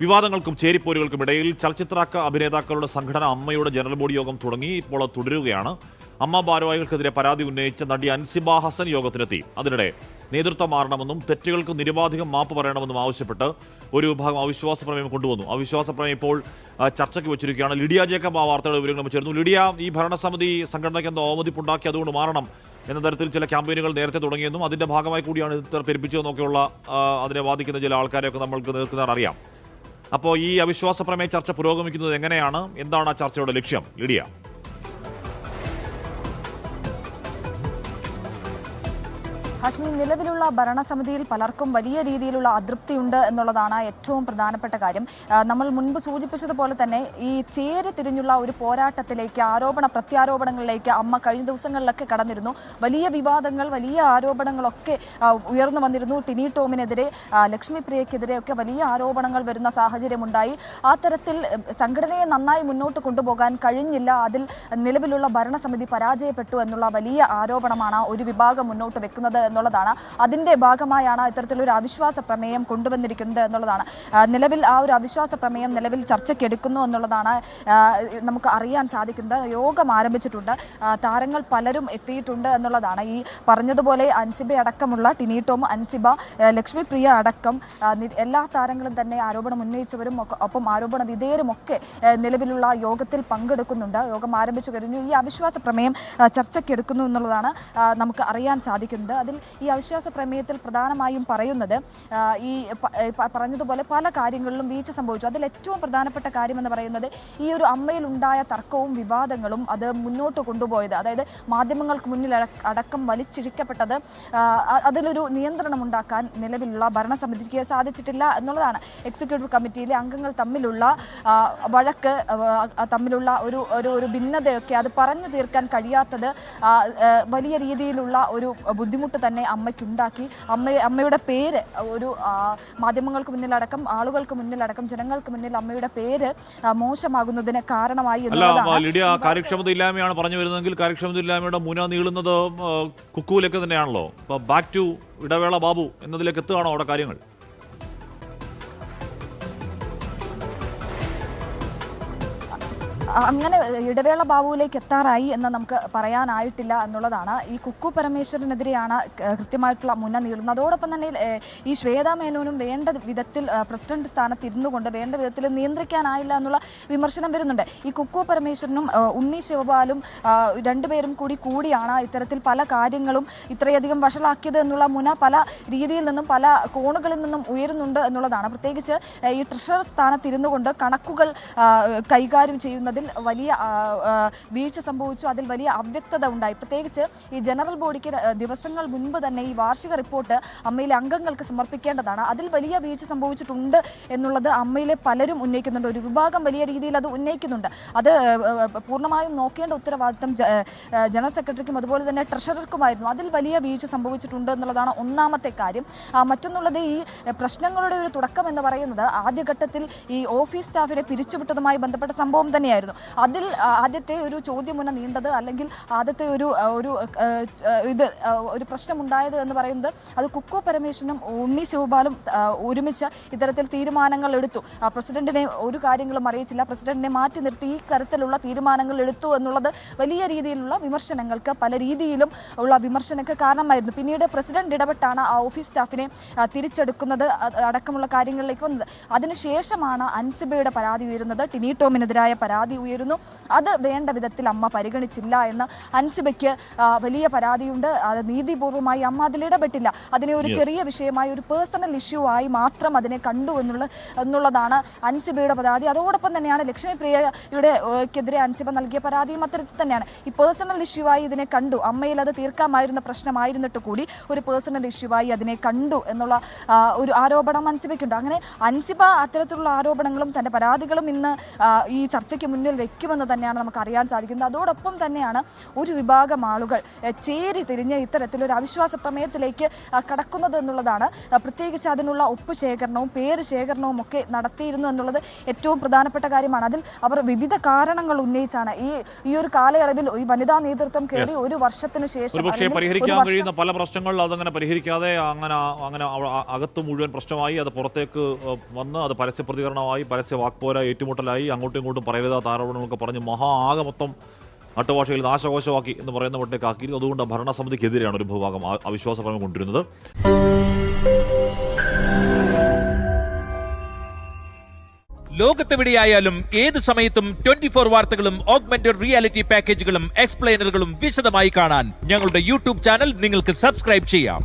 വിവാദങ്ങൾക്കും ചേരിപ്പോരുകൾക്കും ഇടയിൽ ചലച്ചിത്ര അഭിനേതാക്കളുടെ സംഘടന അമ്മയുടെ ജനറൽ ബോഡി യോഗം തുടങ്ങി ഇപ്പോൾ തുടരുകയാണ്. അമ്മ ഭാരവാഹികൾക്കെതിരെ പരാതി ഉന്നയിച്ച നടി അൻസിബ ഹസൻ യോഗത്തിനെത്തി. അതിനിടെ നേതൃത്വം മാറണമെന്നും തെറ്റുകൾക്ക് നിരുപാധികം മാപ്പ് പറയണമെന്നും ആവശ്യപ്പെട്ട് ഒരു വിഭാഗം അവിശ്വാസ പ്രമേയം കൊണ്ടുവന്നു. അവിശ്വാസ പ്രമേയം ഇപ്പോൾ ചർച്ചയ്ക്ക് വെച്ചിരിക്കുകയാണ്. ലിഡിയ ജേക്കബ് ആ വാർത്തയുടെ വിവരങ്ങൾ ചേർന്നു. ലിഡിയ, ഈ ഭരണസമിതി സംഘടനയ്ക്ക് എന്തോ അവമതിപ്പുണ്ടാക്കി അതുകൊണ്ട് മാറണം എന്ന തരത്തിൽ ചില ക്യാമ്പയിനുകൾ നേരത്തെ തുടങ്ങിയെന്നും അതിന്റെ ഭാഗമായി കൂടിയാണ് ഇത് പെരുപ്പിച്ചതെന്നൊക്കെയുള്ള അതിനെ വാദിക്കുന്ന ചില ആൾക്കാരെയൊക്കെ നമ്മൾക്ക് നേർക്കുന്നവർ അറിയാം. അപ്പോൾ ഈ അവിശ്വാസ പ്രമേയ ചർച്ച പുരോഗമിക്കുന്നത് എങ്ങനെയാണ്? എന്താണ് ആ ചർച്ചയുടെ ലക്ഷ്യം, ലിഡിയ? ഹാഷ്മി, നിലവിലുള്ള ഭരണസമിതിയിൽ പലർക്കും വലിയ രീതിയിലുള്ള അതൃപ്തിയുണ്ട് എന്നുള്ളതാണ് ഏറ്റവും പ്രധാനപ്പെട്ട കാര്യം. നമ്മൾ മുൻപ് സൂചിപ്പിച്ചതുപോലെ തന്നെ ഈ ചേരി തിരിഞ്ഞുള്ള ഒരു പോരാട്ടത്തിലേക്ക്, പ്രത്യാരോപണങ്ങളിലേക്ക് അമ്മ കഴിഞ്ഞ ദിവസങ്ങളിലൊക്കെ കടന്നിരുന്നു. വലിയ വിവാദങ്ങൾ, വലിയ ആരോപണങ്ങളൊക്കെ ഉയർന്നു വന്നിരുന്നു. ടിനി ടോമിനെതിരെ, ലക്ഷ്മി പ്രിയക്കെതിരെയൊക്കെ വലിയ ആരോപണങ്ങൾ വരുന്ന സാഹചര്യമുണ്ടായി. ആ തരത്തിൽ സംഘടനയെ നന്നായി മുന്നോട്ട് കൊണ്ടുപോകാൻ കഴിഞ്ഞില്ല. അതിൽ നിലവിലുള്ള ഭരണസമിതി പരാജയപ്പെട്ടു എന്നുള്ള വലിയ ആരോപണമാണ് ഒരു വിഭാഗം മുന്നോട്ട് വെക്കുന്നത് എന്നുള്ളതാണ്. അതിന്റെ ഭാഗമായാണ് ഇത്തരത്തിലൊരു അവിശ്വാസ പ്രമേയം കൊണ്ടുവന്നിരിക്കുന്നത് എന്നുള്ളതാണ്. നിലവിൽ ആ ഒരു അവിശ്വാസ പ്രമേയം നിലവിൽ ചർച്ചയ്ക്കെടുക്കുന്നു എന്നുള്ളതാണ് നമുക്ക് അറിയാൻ സാധിക്കുന്നത്. യോഗം ആരംഭിച്ചിട്ടുണ്ട്, താരങ്ങൾ പലരും എത്തിയിട്ടുണ്ട് എന്നുള്ളതാണ്. ഈ പറഞ്ഞതുപോലെ അൻസിബ അടക്കമുള്ള ടിനി ടോം, അൻസിബ, ലക്ഷ്മി പ്രിയ അടക്കം എല്ലാ താരങ്ങളും തന്നെ ആരോപണം ഉന്നയിച്ചവരും ഒപ്പം ആരോപണ വിധേയരും ഒക്കെ നിലവിലുള്ള യോഗത്തിൽ പങ്കെടുക്കുന്നുണ്ട്. യോഗം ആരംഭിച്ചു കഴിഞ്ഞു. ഈ അവിശ്വാസ പ്രമേയം ചർച്ചയ്ക്കെടുക്കുന്നു എന്നുള്ളതാണ് നമുക്ക് അറിയാൻ സാധിക്കുന്നത്. അതിൽ ഈ അവിശ്വാസ പ്രമേയത്തിൽ പ്രധാനമായും പറയുന്നത് ഈ പറഞ്ഞതുപോലെ പല കാര്യങ്ങളിലും വീഴ്ച സംഭവിച്ചു. അതിൽ ഏറ്റവും പ്രധാനപ്പെട്ട കാര്യം എന്ന് പറയുന്നത് ഈ ഒരു അമ്മയിൽ ഉണ്ടായ തർക്കവും വിവാദങ്ങളും അത് മുന്നോട്ട് കൊണ്ടുപോയത്, അതായത് മാധ്യമങ്ങൾക്ക് മുന്നിൽ അടക്കം വലിച്ചിഴിക്കപ്പെട്ടത്, അതിലൊരു നിയന്ത്രണം ഉണ്ടാക്കാൻ നിലവിലുള്ള ഭരണസമിതിക്ക് സാധിച്ചിട്ടില്ല എന്നുള്ളതാണ്. എക്സിക്യൂട്ടീവ് കമ്മിറ്റിയിലെ അംഗങ്ങൾ തമ്മിലുള്ള വഴക്ക്, തമ്മിലുള്ള ഒരു ഭിന്നതയൊക്കെ അത് പറഞ്ഞു തീർക്കാൻ കഴിയാത്തത് വലിയ രീതിയിലുള്ള ഒരു ബുദ്ധിമുട്ട് തന്നെ അമ്മയ്ക്കുണ്ടാക്കി. അമ്മയുടെ പേര് ഒരു മാധ്യമങ്ങൾക്ക് മുന്നിലടക്കം, ആളുകൾക്ക് മുന്നിലടക്കം, ജനങ്ങൾക്ക് മുന്നിൽ അമ്മയുടെ പേര് മോശമാകുന്നതിന് കാരണമായി ലിഡിയ. കാര്യക്ഷമതയില്ലായ്മയാണ് പറഞ്ഞു വരുന്നതെങ്കിൽ കാര്യക്ഷമതയില്ലായ്മയുടെ മുന നീളുന്നത് കുക്കുവിലേക്ക് തന്നെയാണല്ലോ. ഇപ്പൊ ബാക്ക് ടു ഇടവേള ബാബു എന്നതിലേക്ക് എത്തുകയാണോ അവിടെ കാര്യങ്ങൾ? അങ്ങനെ ഇടവേള ബാബുവിലേക്ക് എത്താറായി എന്ന് നമുക്ക് പറയാനായിട്ടില്ല എന്നുള്ളതാണ്. ഈ കുക്കു പരമേശ്വരനെതിരെയാണ് കൃത്യമായിട്ടുള്ള മുന്ന നീളുന്നത്. അതോടൊപ്പം തന്നെ ഈ ശ്വേതാ മേനോനും വേണ്ട വിധത്തിൽ പ്രസിഡന്റ് സ്ഥാനത്ത് ഇരുന്നു കൊണ്ട് വേണ്ട വിധത്തിൽ നിയന്ത്രിക്കാനായില്ല എന്നുള്ള വിമർശനം വരുന്നുണ്ട്. ഈ കുക്കു പരമേശ്വരനും ഉണ്ണി ശിവപാലും രണ്ടുപേരും കൂടിയാണ് ഇത്തരത്തിൽ പല കാര്യങ്ങളും ഇത്രയധികം വഷളാക്കിയത് എന്നുള്ള മുന പല രീതിയിൽ നിന്നും പല കോണുകളിൽ നിന്നും ഉയരുന്നുണ്ട് എന്നുള്ളതാണ്. പ്രത്യേകിച്ച് ഈ ട്രഷറർ സ്ഥാനത്ത് ഇരുന്നു കൊണ്ട് കണക്കുകൾ കൈകാര്യം ചെയ്യുന്നതിൽ വലിയ വീഴ്ച സംഭവിച്ചു. അതിൽ വലിയ അവ്യക്തത ഉണ്ടായി. പ്രത്യേകിച്ച് ഈ ജനറൽ ബോഡിക്ക് ദിവസങ്ങൾ മുൻപ് തന്നെ ഈ വാർഷിക റിപ്പോർട്ട് അമ്മയിലെ അംഗങ്ങൾക്ക് സമർപ്പിക്കേണ്ടതാണ്. അതിൽ വലിയ വീഴ്ച സംഭവിച്ചിട്ടുണ്ട് എന്നുള്ളത് അമ്മയിലെ പലരും ഉന്നയിക്കുന്നുണ്ട്. ഒരു വിഭാഗം വലിയ രീതിയിൽ അത് ഉന്നയിക്കുന്നുണ്ട്. അത് പൂർണ്ണമായും നോക്കേണ്ട ഉത്തരവാദിത്തം ജനറൽ സെക്രട്ടറിക്കും അതുപോലെ തന്നെ ട്രഷറർക്കുമായിരുന്നു. അതിൽ വലിയ വീഴ്ച സംഭവിച്ചിട്ടുണ്ട് എന്നുള്ളതാണ് ഒന്നാമത്തെ കാര്യം. മറ്റൊന്നുള്ളത്, ഈ പ്രശ്നങ്ങളുടെ ഒരു തുടക്കം എന്ന് പറയുന്നത് ആദ്യഘട്ടത്തിൽ ഈ ഓഫീസ് സ്റ്റാഫിനെ പിരിച്ചുവിട്ടതുമായി ബന്ധപ്പെട്ട സംഭവം തന്നെയായിരുന്നു. അതിൽ ആദ്യത്തെ ഒരു ചോദ്യമുന നീണ്ടത്, അല്ലെങ്കിൽ ആദ്യത്തെ ഒരു പ്രശ്നമുണ്ടായത് എന്ന് പറയുന്നത് അത് കുക്കു പരമേശ്വരനും ഉണ്ണി ശിവപാലും ഒരുമിച്ച് ഇത്തരത്തിൽ തീരുമാനങ്ങൾ എടുത്തു. പ്രസിഡന്റിനെ ഒരു കാര്യങ്ങളും അറിയിച്ചില്ല, പ്രസിഡന്റിനെ മാറ്റി നിർത്തി ഈ തരത്തിലുള്ള തീരുമാനങ്ങൾ എടുത്തു എന്നുള്ളത് വലിയ രീതിയിലുള്ള വിമർശനങ്ങൾക്ക്, പല രീതിയിലും ഉള്ള വിമർശനങ്ങൾക്ക് കാരണമായിരുന്നു. പിന്നീട് പ്രസിഡന്റ് ഇടപെട്ടാണ് ആ ഓഫീസ് സ്റ്റാഫിനെ തിരിച്ചെടുക്കുന്നത് അടക്കമുള്ള കാര്യങ്ങളിലേക്ക് വന്നത്. അതിനുശേഷമാണ് അൻസിബയുടെ പരാതി ഉയരുന്നത്. ടിനി ടോമിനെതിരായ പരാതി ഉയരുന്നു. അത് വേണ്ട വിധത്തിൽ അമ്മ പരിഗണിച്ചില്ല എന്ന് അൻസിബയ്ക്ക് വലിയ പരാതിയുണ്ട്. അത് നീതിപൂർവമായി അമ്മ അതിൽ ഇടപെട്ടില്ല. അതിനെ ഒരു ചെറിയ വിഷയമായി, ഒരു പേഴ്സണൽ ഇഷ്യൂ ആയി മാത്രം അതിനെ കണ്ടു എന്നുള്ളതാണ് അൻസിബയുടെ പരാതി. അതോടൊപ്പം തന്നെയാണ് ലക്ഷ്മി പ്രിയക്കെതിരെ അൻസിബ നൽകിയ പരാതിയും അത്തരത്തിൽ തന്നെയാണ്. ഈ പേഴ്സണൽ ഇഷ്യൂ ആയി ഇതിനെ കണ്ടു, അമ്മയിൽ അത് തീർക്കാമായിരുന്ന പ്രശ്നമായിരുന്നിട്ട് കൂടി ഒരു പേഴ്സണൽ ഇഷ്യൂ ആയി അതിനെ കണ്ടു എന്നുള്ള ഒരു ആരോപണം അൻസിബയ്ക്കുണ്ട്. അങ്ങനെ അൻസിബ അത്തരത്തിലുള്ള ആരോപണങ്ങളും തന്റെ പരാതികളും ഇന്ന് ഈ ചർച്ചയ്ക്ക് മുന്നിൽ മുന്നിൽ വെക്കുമെന്ന് തന്നെയാണ് നമുക്ക് അറിയാൻ സാധിക്കുന്നത്. അതോടൊപ്പം തന്നെയാണ് ഒരു വിഭാഗം ആളുകൾ ചേരി തിരിഞ്ഞ് ഇത്തരത്തിലൊരു അവിശ്വാസ പ്രമേയത്തിലേക്ക് കടക്കുന്നത് എന്നുള്ളതാണ്. പ്രത്യേകിച്ച് അതിനുള്ള ഒപ്പ് ശേഖരണവും പേര് ശേഖരണവും ഒക്കെ നടത്തിയിരുന്നു എന്നുള്ളത് ഏറ്റവും പ്രധാനപ്പെട്ട കാര്യമാണ്. അതിൽ അവർ വിവിധ കാരണങ്ങൾ ഉന്നയിച്ചാണ് ഈ ഒരു കാലയളവിൽ ഈ വനിതാ നേതൃത്വം കയറി ഒരു വർഷത്തിനു ശേഷം പരിഹരിക്കാൻ കഴിയുന്ന പല പ്രശ്നങ്ങൾ അതങ്ങനെ പരിഹരിക്കാതെ അങ്ങനെ അകത്ത് മുഴുവൻ പ്രശ്നമായി, അത് പുറത്തേക്ക് വന്ന് അത് പരസ്യ പ്രതികരണമായി, പരസ്യ വാക്പോര, ഏറ്റുമുട്ടലായി, അങ്ങോട്ടും ഇങ്ങോട്ടും പറയരുതാത്ത ആരോപണങ്ങളൊക്കെ പറഞ്ഞ് ആകെ മൊത്തം നാട്ടുഭാഷയിൽ നാശകോശമാക്കി എന്ന് പറയുന്ന മട്ടേക്ക് ആക്കിയിരുന്നു. അതുകൊണ്ട് ഭരണസമിതിക്കെതിരെയാണ് ഒരു വിഭാഗം അവിശ്വാസ പ്രമേയം കൊണ്ടിരുന്നത്. ലോകത്തെവിടെയായാലും ഏത് സമയത്തും 24 വാർത്തകളും ഓഗ്മെന്റഡ് റിയാലിറ്റി പാക്കേജുകളും എക്സ്പ്ലെയിനറുകളും വിശദമായി കാണാൻ ഞങ്ങളുടെ യൂട്യൂബ് ചാനൽ നിങ്ങൾക്ക് സബ്സ്ക്രൈബ് ചെയ്യാം.